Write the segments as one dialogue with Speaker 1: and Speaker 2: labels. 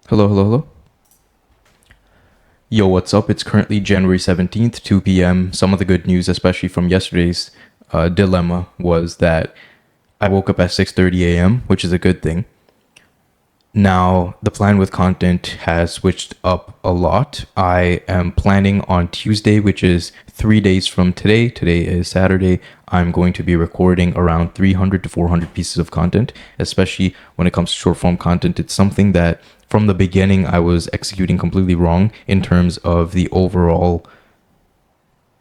Speaker 1: Hello, hello, hello. Yo, what's up? It's currently January 17th, 2 p.m. Some of the good news, especially from yesterday's dilemma, was that I woke up at 6:30 a.m., which is a good thing. Now, the plan with content has switched up a lot. I am planning on Tuesday, which is 3 days from today. Today is Saturday. I'm going to be recording around 300 to 400 pieces of content, especially when it comes to short form content. It's something that from the beginning I was executing completely wrong in terms of the overall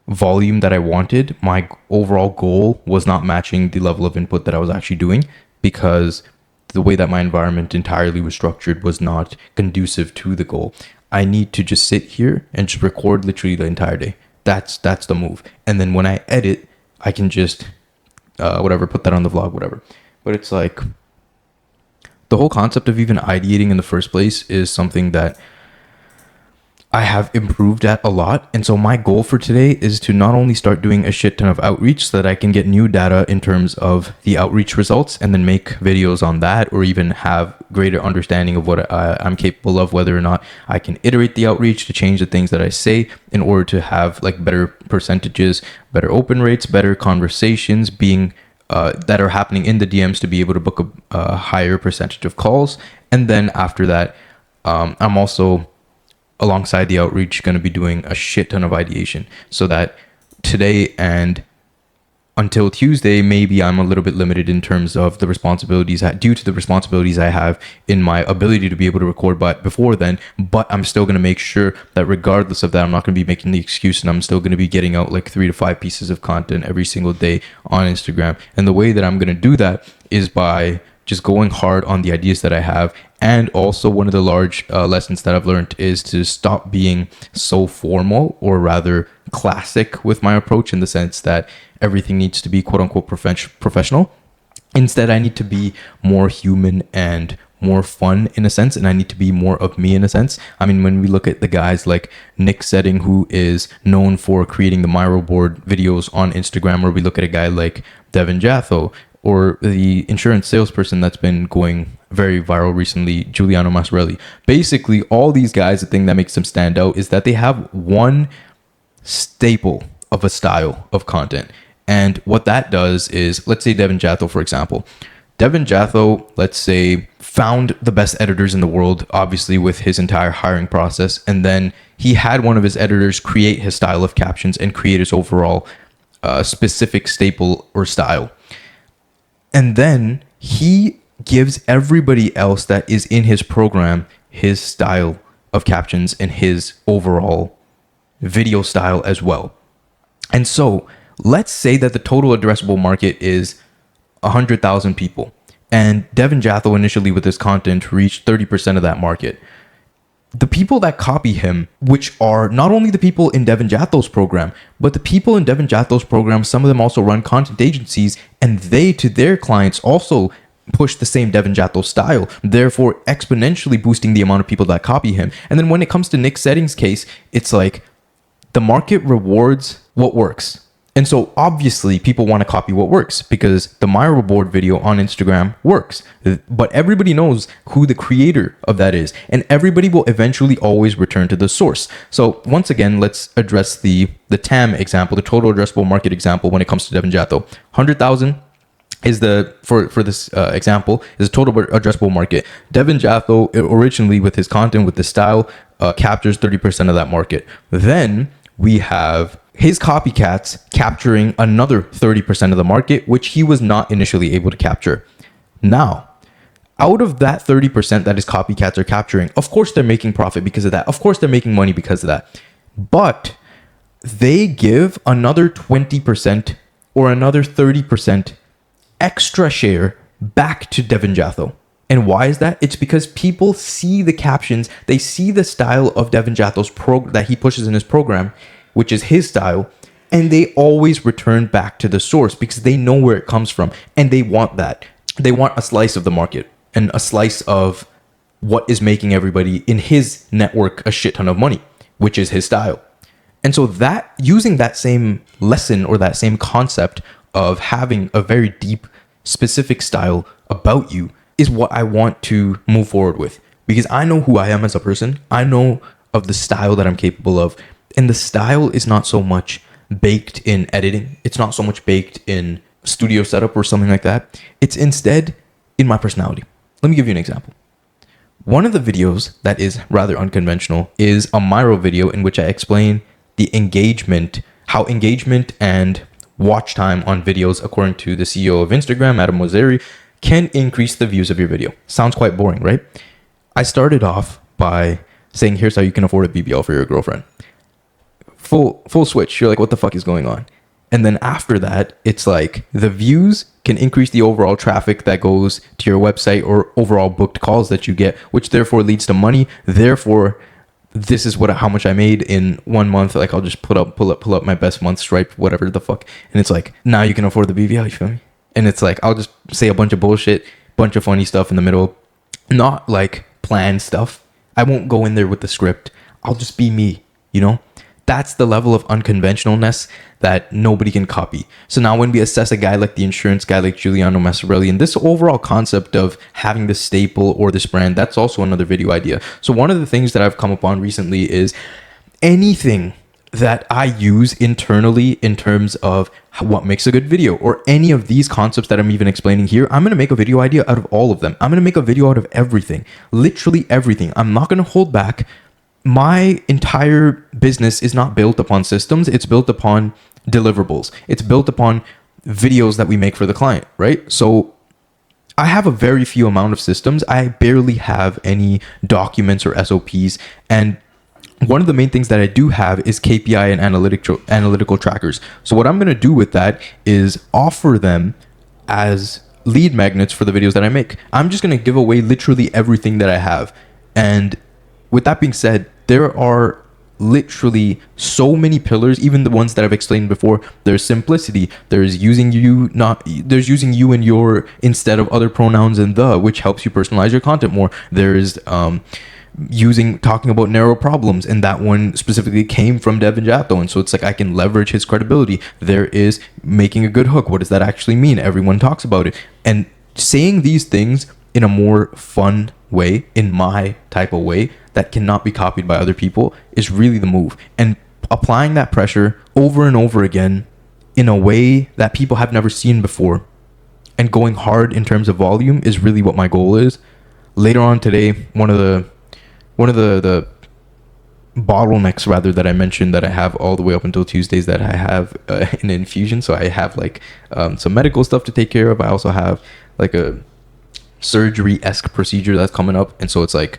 Speaker 1: volume that I wanted. My overall goal was not matching the level of input that I was actually doing because the way that my environment entirely was structured was not conducive to the goal. I need to just sit here and just record literally the entire day. That's the move. And then when I edit, I can just put that on the vlog, whatever. But it's like the whole concept of even ideating in the first place is something that I have improved at a lot. And so my goal for today is to not only start doing a shit ton of outreach so that I can get new data in terms of the outreach results and then make videos on that, or even have greater understanding of what I'm capable of, whether or not I can iterate the outreach to change the things that I say in order to have like better percentages, better open rates, better conversations being that are happening in the DMs to be able to book a higher percentage of calls. And then after that, I'm also alongside the outreach going to be doing a shit ton of ideation so that today and until Tuesday, maybe I'm a little bit limited in terms of the responsibilities due to the responsibilities I have in my ability to be able to record but before then. But I'm still going to make sure that regardless of that, I'm not going to be making the excuse, and I'm still going to be getting out like 3 to 5 pieces of content every single day on Instagram. And the way that I'm going to do that is by just going hard on the ideas that I have. And also one of the large lessons that I've learned is to stop being so formal, or rather classic, with my approach, in the sense that everything needs to be quote unquote professional. Instead, I need to be more human and more fun in a sense, and I need to be more of me in a sense. I mean, when we look at the guys like Nick Setting, who is known for creating the Miro board videos on Instagram, or we look at a guy like Devin Jatho, or the insurance salesperson that's been going very viral recently, Giuliano Massarelli. Basically, all these guys, the thing that makes them stand out is that they have one staple of a style of content. And what that does is, let's say Devin Jatho, for example. Devin Jatho, let's say, found the best editors in the world, obviously with his entire hiring process. And then he had one of his editors create his style of captions and create his overall specific staple or style. And then he gives everybody else that is in his program his style of captions and his overall video style as well. And so let's say that the total addressable market is 100,000 people. And Devin Jatho initially with his content reached 30% of that market. The people that copy him, which are not only the people in Devin Jatho's program, but the people in Devin Jatho's program, some of them also run content agencies, and they, to their clients, also push the same Devin Jatho style, therefore exponentially boosting the amount of people that copy him. And then when it comes to Nick Setting's case, it's like the market rewards what works. And so obviously people want to copy what works because the Miro board video on Instagram works. But everybody knows who the creator of that is. And everybody will eventually always return to the source. So once again, let's address the TAM example, the total addressable market example when it comes to Devin Jatho. 100,000 is for this example, is a total addressable market. Devin Jatho originally with his content, with the style, captures 30% of that market. Then we have his copycats capturing another 30% of the market, which he was not initially able to capture. Now, out of that 30% that his copycats are capturing, of course they're making profit because of that. Of course they're making money because of that. But they give another 20% or another 30% extra share back to Devin Jatho. And why is that? It's because people see the captions, they see the style of Devin Jatho's that he pushes in his program, which is his style, and they always return back to the source because they know where it comes from, and they want that. They want a slice of the market and a slice of what is making everybody in his network a shit ton of money, which is his style. And so that, using that same lesson or that same concept of having a very deep, specific style about you, is what I want to move forward with. because I know who I am as a person. I know of the style that I'm capable of. And the style is not so much baked in editing. It's not so much baked in studio setup or something like that. It's instead in my personality. Let me give you an example. One of the videos that is rather unconventional is a Miro video in which I explain the engagement, how engagement and watch time on videos, according to the CEO of Instagram, Adam Mosseri, can increase the views of your video. Sounds quite boring, right? I started off by saying, here's how you can afford a BBL for your girlfriend. Full switch. You're like, what the fuck is going on? And then after that, it's like the views can increase the overall traffic that goes to your website or overall booked calls that you get, which therefore leads to money. Therefore, this is how much I made in 1 month. Like, I'll just pull up my best month, Stripe, whatever the fuck. And it's like, now you can afford the BBL, you feel me? And it's like, I'll just say a bunch of bullshit, bunch of funny stuff in the middle, not like planned stuff. I won't go in there with the script. I'll just be me, you know? That's the level of unconventionalness that nobody can copy. So now when we assess a guy like the insurance guy like Giuliano Massarelli, and this overall concept of having this staple or this brand, that's also another video idea. So one of the things that I've come upon recently is anything that I use internally in terms of what makes a good video, or any of these concepts that I'm even explaining here, I'm going to make a video idea out of all of them. I'm going to make a video out of everything, literally everything. I'm not going to hold back. My entire business is not built upon systems. It's built upon deliverables. It's built upon videos that we make for the client, right? So I have a very few amount of systems. I barely have any documents or SOPs. And one of the main things that I do have is KPI and analytical trackers. So what I'm going to do with that is offer them as lead magnets for the videos that I make. I'm just going to give away literally everything that I have. And with that being said, there are literally so many pillars, even the ones that I've explained before. There's simplicity. There's using using you and your instead of other pronouns and the, which helps you personalize your content more. There's talking about narrow problems, and that one specifically came from Devin Jatho, and so it's like I can leverage his credibility. There is making a good hook. What does that actually mean? Everyone talks about it, and saying these things in a more fun way, in my type of way that cannot be copied by other people, is really the move. And applying that pressure over and over again in a way that people have never seen before, and going hard in terms of volume, is really what my goal is. Later on today, one of the bottlenecks rather that I mentioned that I have all the way up until Tuesdays, that I have an infusion. So I have like some medical stuff to take care of. I also have like a surgery-esque procedure that's coming up, and so it's like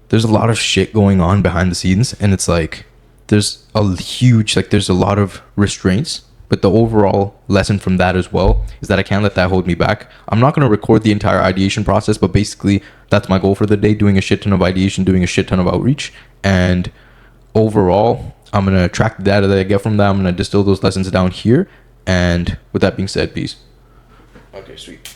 Speaker 1: there's a lot of shit going on behind the scenes, and it's like there's a lot of restraints. But the overall lesson from that as well is that I can't let that hold me back. I'm not going to record the entire ideation process, but basically that's my goal for the day, doing a shit ton of ideation, doing a shit ton of outreach. And overall, I'm going to track the data that I get from that. I'm going to distill those lessons down here. And with that being said, peace. Okay, sweet.